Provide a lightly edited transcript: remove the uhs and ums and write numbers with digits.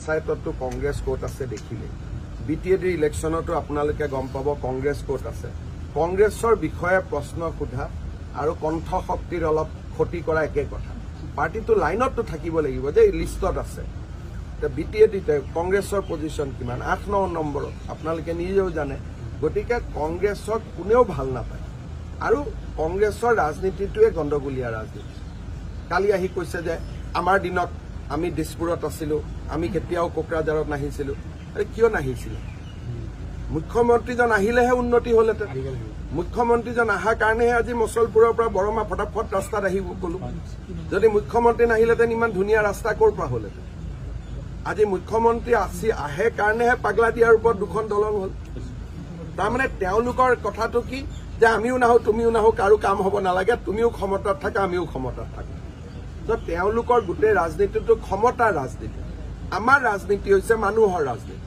পঞ্চায়ততো কংগ্ৰেছ ক'ত আছে দেখিলে বিটিএডিৰ ইলেকশ্যনতো আপোনালোকে গম পাব কংগ্ৰেছ ক'ত আছে কংগ্ৰেছৰ বিষয়ে প্ৰশ্ন সোধা আৰু কণ্ঠ শক্তিৰ অলপ ক্ষতি কৰা একে কথা পাৰ্টিটো লাইনততো থাকিব লাগিব যে লিষ্টত আছে বিটিএডিতে কংগ্ৰেছৰ পজিশ্যন কিমান 8-9 নম্বৰত আপোনালোকে নিজেও জানে গতিকে কংগ্ৰেছক কোনেও ভাল নাপায় আৰু কংগ্ৰেছৰ ৰাজনীতিটোৱে গণ্ডগোলীয়া ৰাজনীতি কালি আহি কৈছে যে আমাৰ দিনত আমি দিছপুৰত আছিলো আমি কেতিয়াও কোকৰাঝাৰত নাহিছিলো কিয় নাহিছিল মুখ্যমন্ত্ৰীজন আহিলেহে উন্নতি হলহেঁতেন মুখ্যমন্ত্ৰীজন অহাৰ কাৰণেহে আজি মছলপুৰৰ পৰা বৰমা ফটাফট ৰাস্তাত আহিব গলো যদি মুখ্যমন্ত্ৰী নাহিলেহেঁতেন ইমান ধুনীয়া ৰাস্তা ক'ৰ পৰা হলহেঁতেন আজি মুখ্যমন্ত্ৰী আহে কাৰণেহে পাগলাদিয়াৰ ওপৰত 2খন দলং হল তাৰমানে তেওঁলোকৰ কথাটো কি যে আমিও নাহো তুমিও নাহো কাৰো কাম হ'ব নালাগে তুমিও ক্ষমতাত থাকা আমিও ক্ষমতাত থাকো তো তেওঁলোকৰ গোটেই ৰাজনীতিটো ক্ষমতাৰ ৰাজনীতি আমাৰ ৰাজনীতি হৈছে মানুহৰ ৰাজনীতি